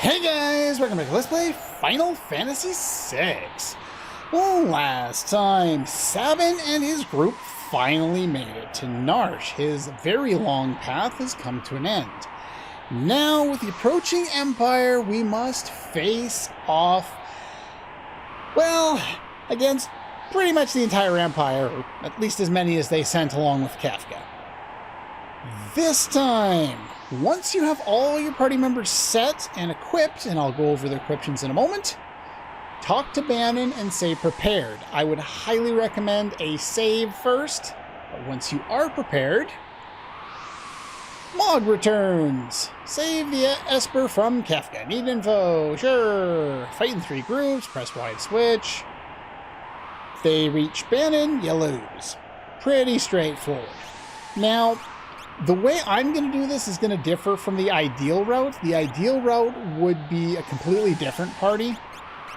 Hey guys, welcome back to Let's Play Final Fantasy VI. Well, last time, Sabin and his group finally made it to Narshe. His very long path has come to an end. Now, with the approaching Empire, we must face off, well, against pretty much the entire Empire, or at least as many as they sent along with Kefka. This time, once you have all your party members set and equipped, and I'll go over their equiptions in a moment, talk to Bannon and say prepared. I would highly recommend a save first, but once you are prepared, Mog returns. Save the Esper from Kefka. Need info? Sure. Fight in 3 groups, press wide switch. If they reach Bannon, you lose. Pretty straightforward. Now, the way I'm going to do this is going to differ from the ideal route. The ideal route would be a completely different party.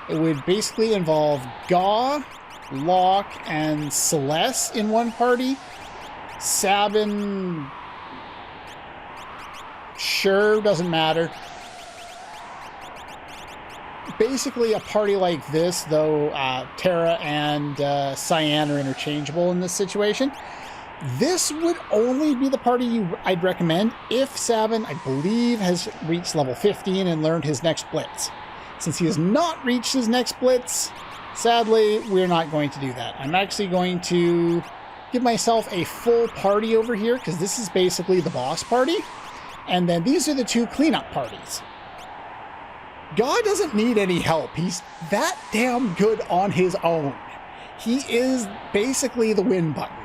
It would basically involve Gaw, Locke, and Celeste in one party. Sabin, sure, doesn't matter. Basically a party like this, though Terra and Cyan are interchangeable in this situation. This would only be the party I'd recommend if Sabin, I believe, has reached level 15 and learned his next blitz. Since he has not reached his next blitz, sadly, we're not going to do that. I'm actually going to give myself a full party over here, because this is basically the boss party. And then these are the 2 cleanup parties. God doesn't need any help. He's that damn good on his own. He is basically the win button.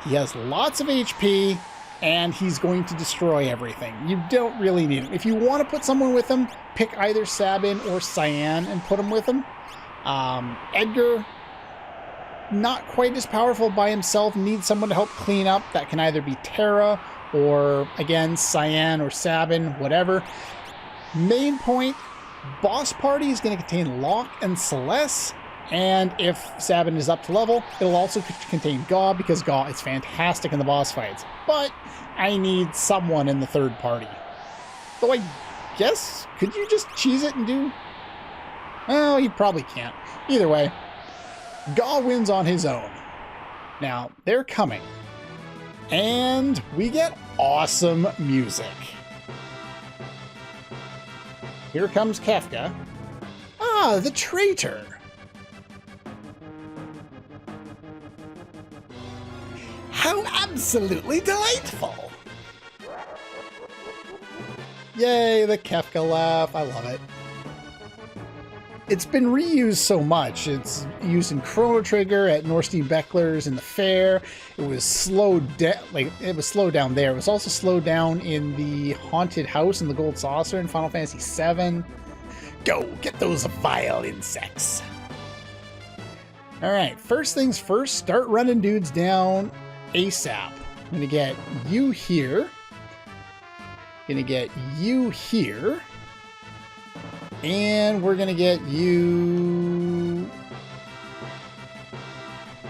He has lots of HP, and he's going to destroy everything. You don't really need him. If you want to put someone with him, pick either Sabin or Cyan and put him with him. Edgar, not quite as powerful by himself, needs someone to help clean up. That can either be Terra or, again, Cyan or Sabin, whatever. Main point, boss party is going to contain Locke and Celeste. And if Sabin is up to level, it'll also contain Gaw, because Gaw is fantastic in the boss fights. But I need someone in the third party. Though I guess, could you just cheese it and do? Well, you probably can't. Either way, Gaw wins on his own. Now, they're coming. And we get awesome music. Here comes Kefka. Ah, the traitor. How absolutely delightful! Yay, the Kefka laugh. I love it. It's been reused so much. It's used in Chrono Trigger, at Norstein Beckler's, in the fair. It was slowed down, it was slowed down there. It was also slowed down in the Haunted House in the Gold Saucer in Final Fantasy VII. Go, get those vile insects. Alright, first things first, start running dudes down ASAP. I'm gonna get you here. Gonna get you here. And we're gonna get you...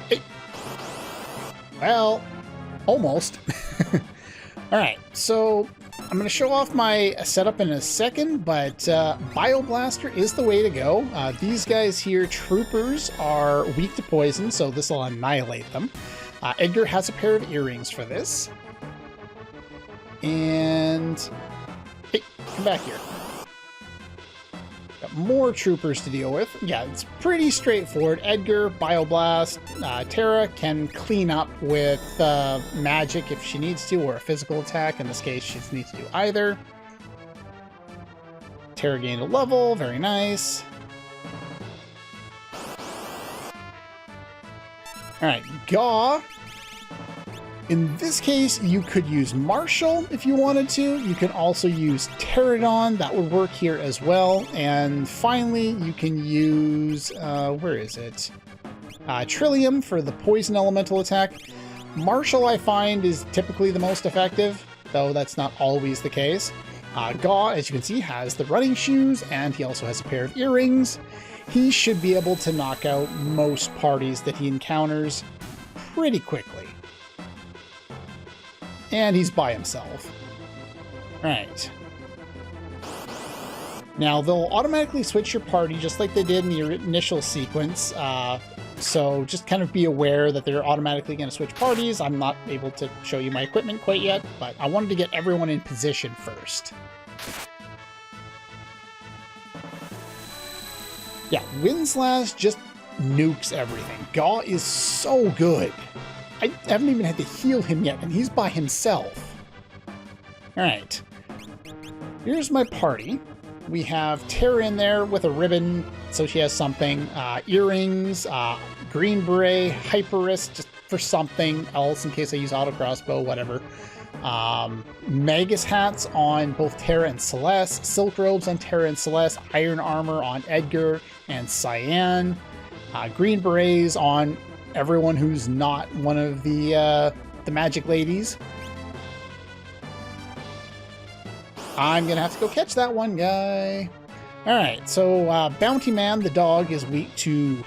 Hey. Well, almost. Alright, so I'm gonna show off my setup in a second, but Bioblaster is the way to go. These guys here, troopers, are weak to poison, so this will annihilate them. Edgar has a pair of earrings for this. And... hey, come back here. Got more troopers to deal with. Yeah, it's pretty straightforward. Edgar, Bioblast, Terra can clean up with magic if she needs to, or a physical attack. In this case, she needs to do either. Terra gained a level. Very nice. Alright, Gaw. In this case, you could use Marshall if you wanted to. You can also use Pterodon. That would work here as well. And finally, you can use... where is it? Trillium for the poison elemental attack. Marshall, I find, is typically the most effective, though that's not always the case. Gaw, as you can see, has the running shoes, and he also has a pair of earrings. He should be able to knock out most parties that he encounters pretty quickly. And he's by himself. Alright. Now, they'll automatically switch your party just like they did in the initial sequence. So just kind of be aware that they're automatically going to switch parties. I'm not able to show you my equipment quite yet, but I wanted to get everyone in position first. Yeah, Windslash just nukes everything. Gaw is so good. I haven't even had to heal him yet, and he's by himself. Alright. Here's my party. We have Terra in there with a ribbon, so she has something. Earrings, green beret, hyperist, just for something else in case I use auto crossbow, whatever. Magus hats on both Terra and Celeste, silk robes on Terra and Celeste, iron armor on Edgar and Cyan, green berets on everyone who's not one of the magic ladies. I'm gonna have to go catch that one guy. Alright, so Bounty Man, the dog, is weak to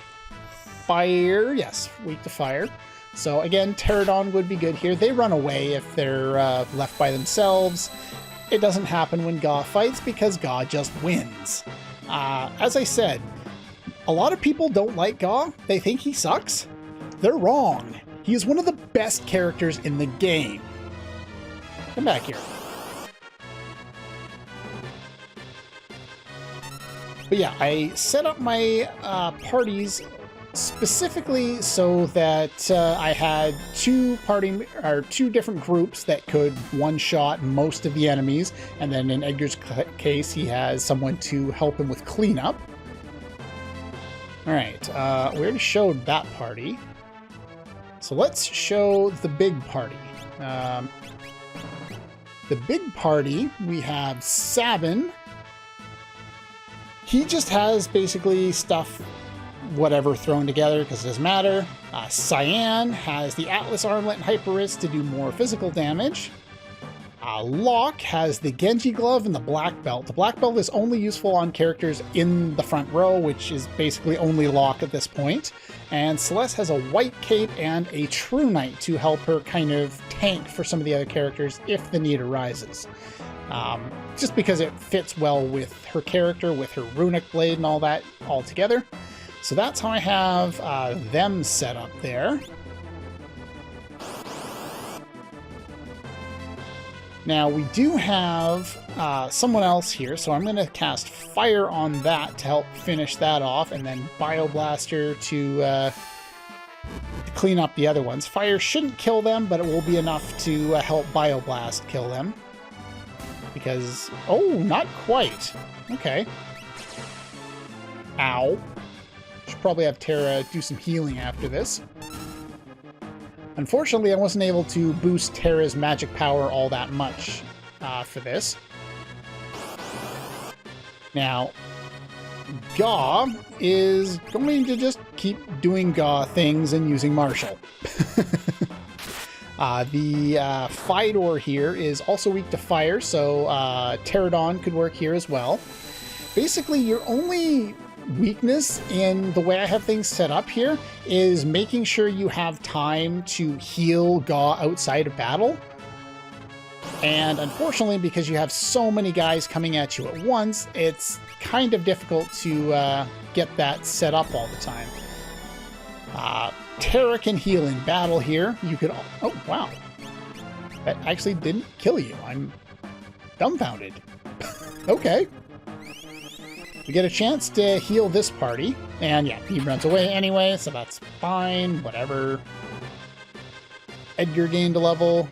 fire. Yes, weak to fire. So again, Pterodon would be good here. They run away if they're left by themselves. It doesn't happen when Gaw fights because Gaw just wins. As I said, a lot of people don't like Gaw. They think he sucks. They're wrong. He is one of the best characters in the game. Come back here. But yeah, I set up my parties specifically so that I had two different groups that could one-shot most of the enemies, and then in Edgar's case, he has someone to help him with cleanup. All right, we already showed that party, so let's show the big party. The big party, we have Sabin. He just has basically stuff, whatever, thrown together because it doesn't matter. Cyan has the Atlas Armlet and Hyperist to do more physical damage. Locke has the Genji Glove and the Black Belt. The Black Belt is only useful on characters in the front row, which is basically only Locke at this point. And Celeste has a White Cape and a True Knight to help her kind of tank for some of the other characters if the need arises. Just because it fits well with her character, with her runic blade and all that all together. So that's how I have them set up there. Now we do have someone else here, so I'm going to cast Fire on that to help finish that off, and then Bioblaster to clean up the other ones. Fire shouldn't kill them, but it will be enough to help Bioblast kill them. Because, oh, not quite. Okay. Ow. Should probably have Terra do some healing after this. Unfortunately, I wasn't able to boost Terra's magic power all that much for this. Now, Gaw is going to just keep doing Gaw things and using Marshall. The Fidor here is also weak to fire, so Pterodon could work here as well. Basically, your only weakness in the way I have things set up here is making sure you have time to heal Gaw outside of battle. And unfortunately, because you have so many guys coming at you at once, it's kind of difficult to get that set up all the time. Terra can heal in battle here. You could... Oh, wow. That actually didn't kill you. I'm dumbfounded. Okay. We get a chance to heal this party. And yeah, he runs away anyway, so that's fine. Whatever. Edgar gained a level.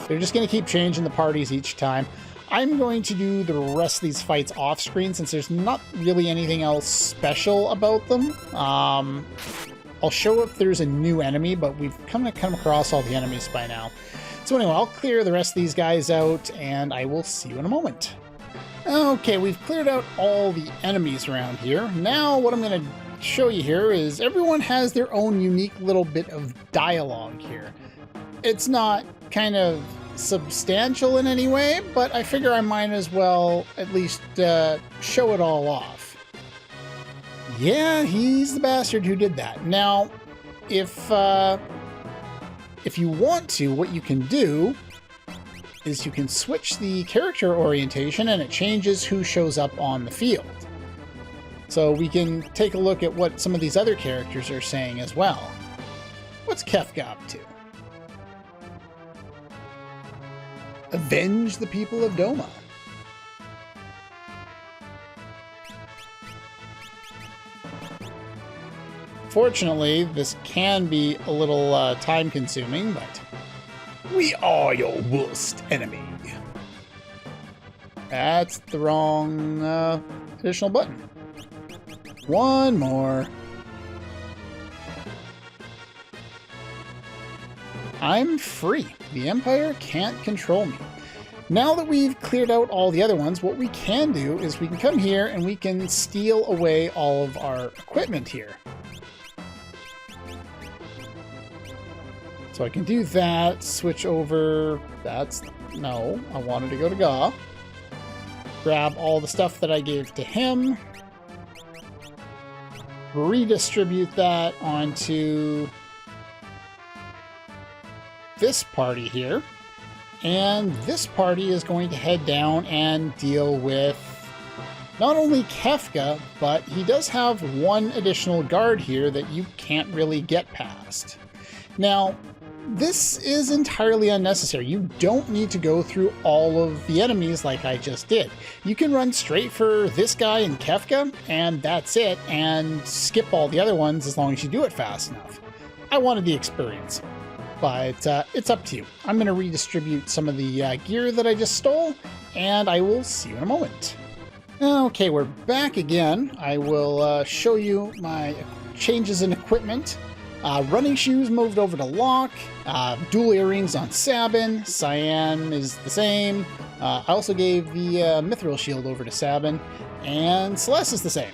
They're just going to keep changing the parties each time. I'm going to do the rest of these fights off screen since there's not really anything else special about them. I'll show if there's a new enemy, but we've come across all the enemies by now. So anyway, I'll clear the rest of these guys out, and I will see you in a moment. Okay, we've cleared out all the enemies around here. Now what I'm going to show you here is everyone has their own unique little bit of dialogue here. It's not kind of substantial in any way, but I figure I might as well at least show it all off. Yeah, he's the bastard who did that. Now, if you want to, what you can do is you can switch the character orientation and it changes who shows up on the field. So we can take a look at what some of these other characters are saying as well. What's Kefka up to? Avenge the people of Doma. Fortunately, this can be a little time-consuming, but we are your worst enemy. That's the wrong additional button. One more. I'm free. The Empire can't control me. Now that we've cleared out all the other ones, what we can do is we can come here and we can steal away all of our equipment here. So I can do that, switch over, no, I wanted to go to Ga. Grab all the stuff that I gave to him. Redistribute that onto this party here. And this party is going to head down and deal with not only Kefka, but he does have one additional guard here that you can't really get past. Now, this is entirely unnecessary. You don't need to go through all of the enemies like I just did. You can run straight for this guy and Kefka, and that's it, and skip all the other ones as long as you do it fast enough. I wanted the experience, but it's up to you. I'm going to redistribute some of the gear that I just stole, and I will see you in a moment. Okay, we're back again. I will show you my changes in equipment. Running shoes moved over to Locke, dual earrings on Sabin, Cyan is the same. I also gave the Mithril shield over to Sabin, and Celeste is the same.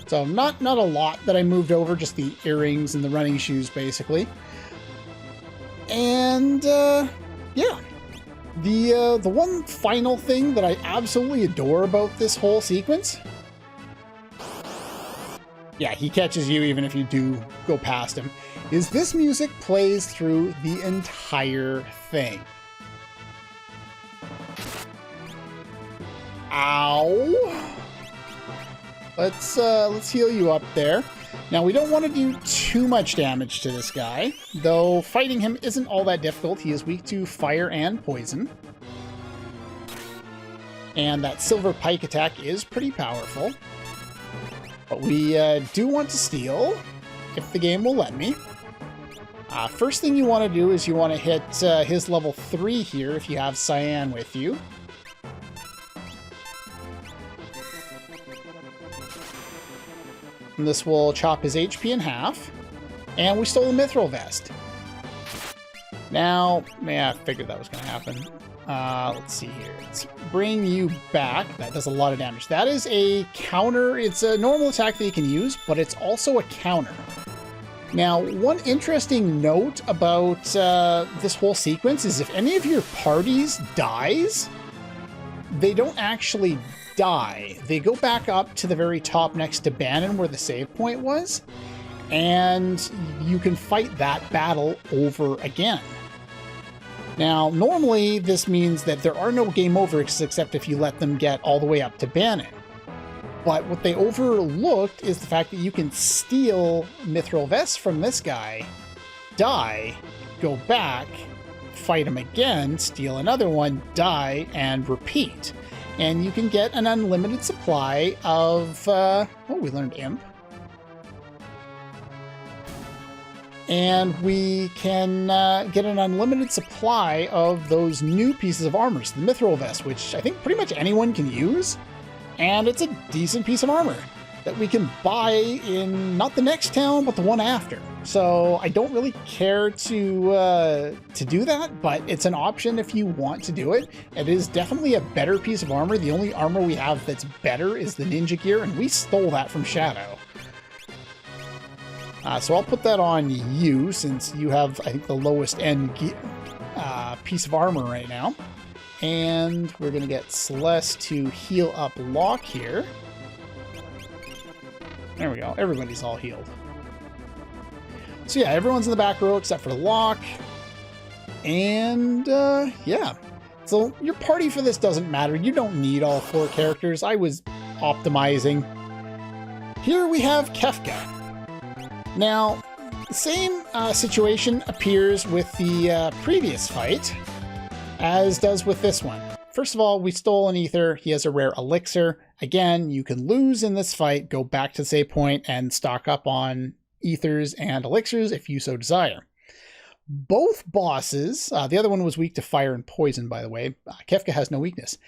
So not a lot that I moved over, just the earrings and the running shoes basically. And yeah, the one final thing that I absolutely adore about this whole sequence, yeah, he catches you even if you do go past him, is this music plays through the entire thing. Ow! Let's heal you up there. Now, we don't want to do too much damage to this guy, though fighting him isn't all that difficult. He is weak to fire and poison. And that silver pike attack is pretty powerful. But we do want to steal, if the game will let me. First thing you want to do is you want to hit his level 3 here if you have Cyan with you. And this will chop his HP in half. And we stole a Mithril Vest. Now, yeah, I figured that was going to happen. Let's see here. Let's bring you back. That does a lot of damage. That is a counter. It's a normal attack that you can use, but it's also a counter. Now, one interesting note about this whole sequence is if any of your parties dies, they don't actually die. They go back up to the very top next to Bannon where the save point was, and you can fight that battle over again. Now, normally this means that there are no game overs except if you let them get all the way up to Bannon. But what they overlooked is the fact that you can steal Mithril Vest from this guy, die, go back, fight him again, steal another one, die, and repeat. And you can get an unlimited supply of, we learned Imp. And we can get an unlimited supply of those new pieces of armor, so the Mithril Vest, which I think pretty much anyone can use. And it's a decent piece of armor that we can buy in not the next town, but the one after. So I don't really care to do that, but it's an option if you want to do it. It is definitely a better piece of armor. The only armor we have that's better is the ninja gear, and we stole that from Shadow. So I'll put that on you, since you have, I think, the lowest end piece of armor right now. And we're going to get Celeste to heal up Locke here. There we go. Everybody's all healed. So yeah, everyone's in the back row except for Locke. And yeah, Etzel. Your party for this doesn't matter. You don't need all 4 characters. I was optimizing. Here we have Kefka. Now, the same situation appears with the previous fight, as does with this one. First of all, we stole an ether. He has a rare elixir. Again, you can lose in this fight, go back to the save point, and stock up on ethers and elixirs if you so desire. Both bosses, the other one was weak to fire and poison, by the way. Kefka has no weakness.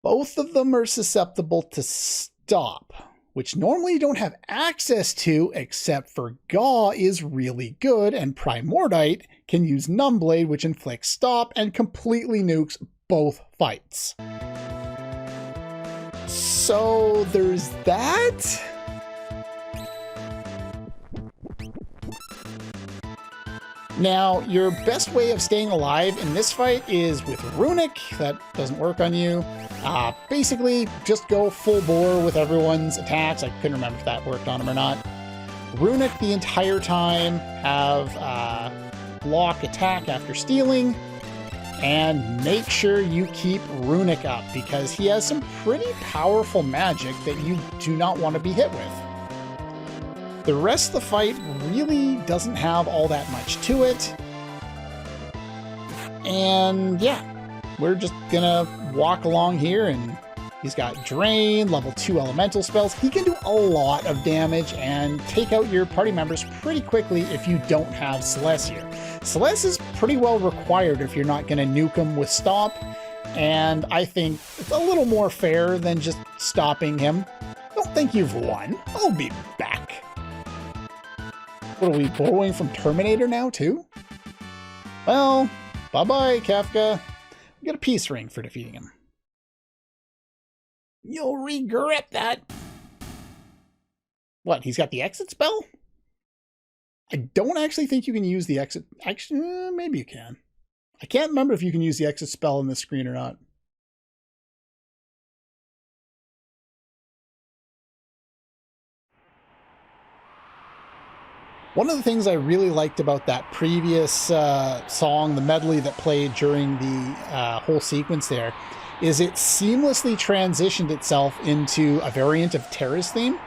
Both of them are susceptible to stop, which normally you don't have access to, except for Gaw is really good, and Primordite can use Numbblade, which inflicts stop and completely nukes both fights. So there's that. Now, your best way of staying alive in this fight is with Runic. That doesn't work on you. Basically, just go full bore with everyone's attacks. I couldn't remember if that worked on him or not. Runic the entire time, have block attack after stealing, and make sure you keep Runic up because he has some pretty powerful magic that you do not want to be hit with. The rest of the fight really doesn't have all that much to it. And yeah, we're just gonna walk along here, and he's got Drain, level 2 elemental spells. He can do a lot of damage and take out your party members pretty quickly if you don't have Celeste here. Celeste is pretty well required if you're not gonna nuke him with Stop, and I think it's a little more fair than just stopping him. Don't think you've won. I'll be back. What are we borrowing from Terminator now, too? Well, bye-bye, Kefka. We got a peace ring for defeating him. You'll regret that. What, he's got the exit spell? I don't actually think you can use the exit. Actually, maybe you can. I can't remember if you can use the exit spell on this screen or not. One of the things I really liked about that previous song, the medley that played during the whole sequence there, is it seamlessly transitioned itself into a variant of Terra's theme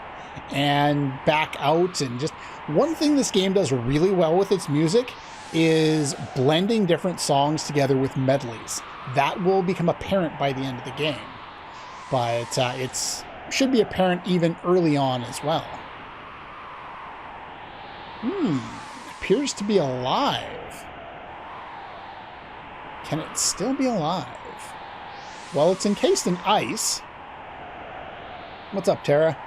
and back out. And just one thing this game does really well with its music is blending different songs together with medleys. That will become apparent by the end of the game, but it should be apparent even early on as well. Appears to be alive. Can it still be alive? Well, it's encased in ice. What's up, Terra?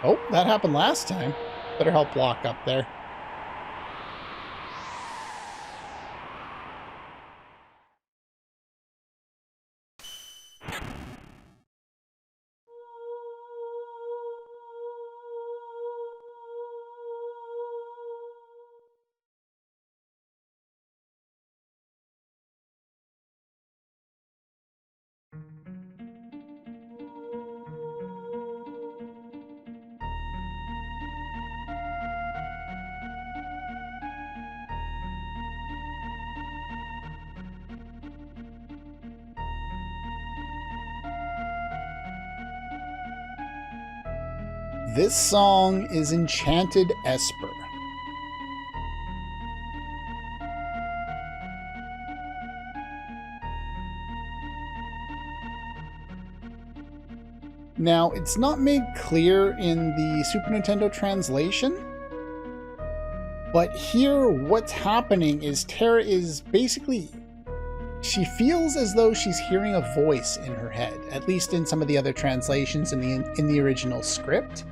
Oh, that happened last time. Better help block up there. This song is Enchanted Esper. Now, it's not made clear in the Super Nintendo translation, but here what's happening is Terra is basically, she feels as though she's hearing a voice in her head, at least in some of the other translations in the original script.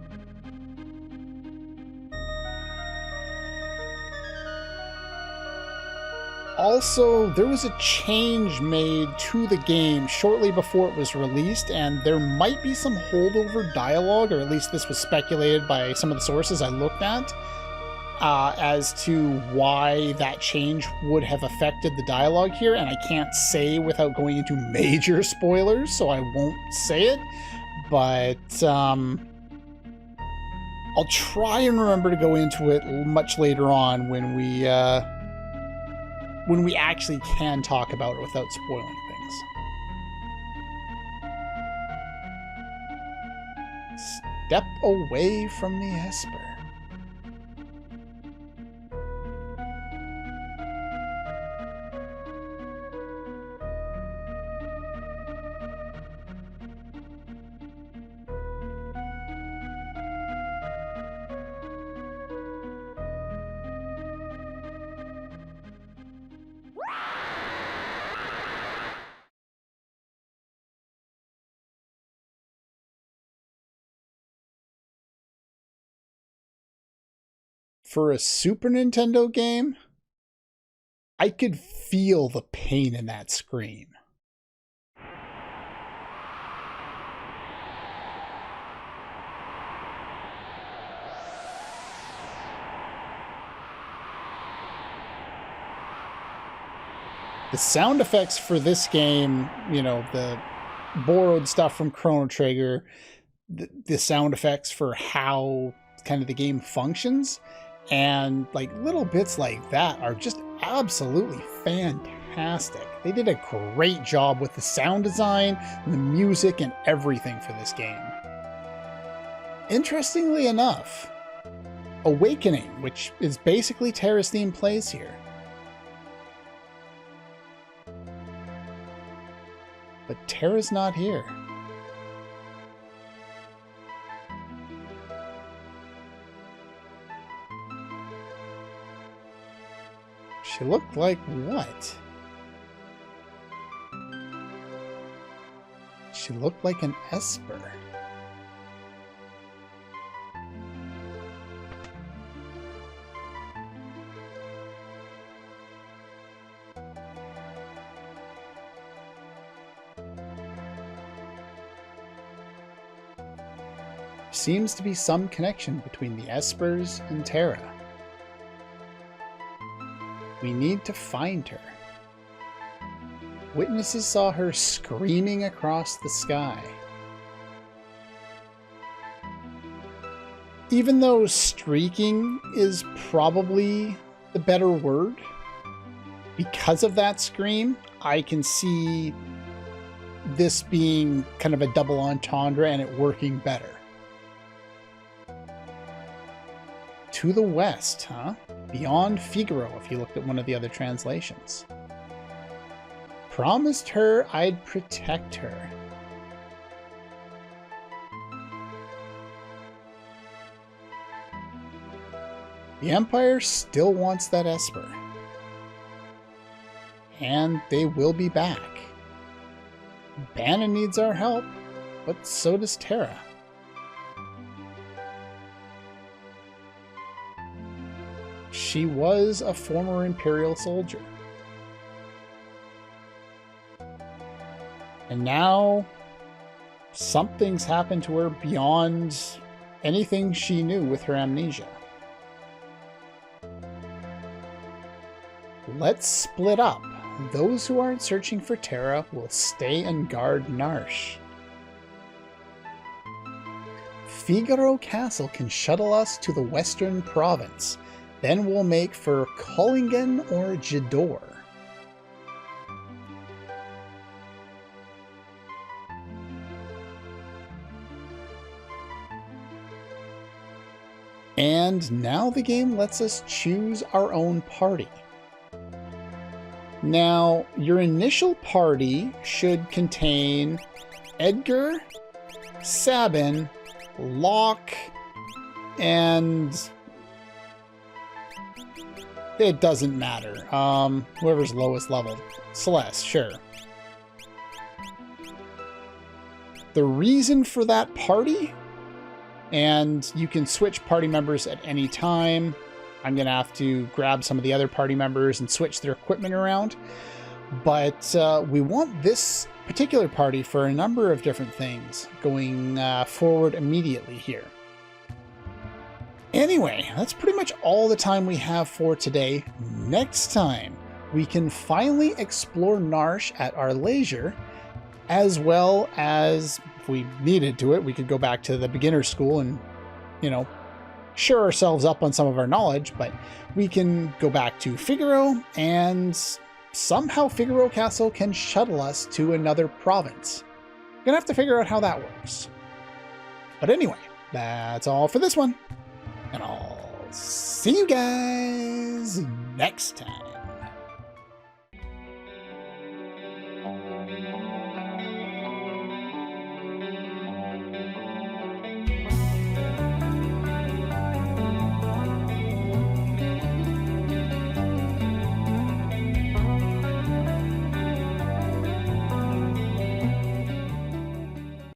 Also, there was a change made to the game shortly before it was released, and there might be some holdover dialogue, or at least this was speculated by some of the sources I looked at, as to why that change would have affected the dialogue here, and I can't say without going into major spoilers, so I won't say it, but I'll try and remember to go into it much later on when we actually can talk about it without spoiling things. Step away from the Esper. For a Super Nintendo game, I could feel the pain in that scream. The sound effects for this game, you know, the borrowed stuff from Chrono Trigger, the sound effects for how kind of the game functions, and like little bits like that are just absolutely fantastic. They did a great job with the sound design, the music, and everything for this game. Interestingly enough, Awakening, which is basically Terra's theme, plays here. But Terra's not here. She looked like what? She looked like an Esper. Seems to be some connection between the Espers and Terra. We need to find her. Witnesses saw her screaming across the sky. Even though streaking is probably the better word, because of that scream, I can see this being kind of a double entendre and it working better. To the west, huh? Beyond Figaro, if you looked at one of the other translations. Promised her I'd protect her. The Empire still wants that Esper. And they will be back. Bannon needs our help, but so does Terra. She was a former Imperial soldier. And now something's happened to her beyond anything she knew with her amnesia. Let's split up. Those who aren't searching for Terra will stay and guard Narshe. Figaro Castle can shuttle us to the Western Province. Then we'll make for Collingen or Jador. And now the game lets us choose our own party. Now, your initial party should contain Edgar, Sabin, Locke, and it doesn't matter. Whoever's lowest level. Celeste, sure. The reason for that party, and you can switch party members at any time. I'm going to have to grab some of the other party members and switch their equipment around. But we want this particular party for a number of different things going forward immediately here. Anyway, that's pretty much all the time we have for today. Next time, we can finally explore Narshe at our leisure, as well as, if we needed to it, we could go back to the beginner school and, you know, shore ourselves up on some of our knowledge, but we can go back to Figaro, and somehow Figaro Castle can shuttle us to another province. Gonna have to figure out how that works. But anyway, that's all for this one, and I'll see you guys next time.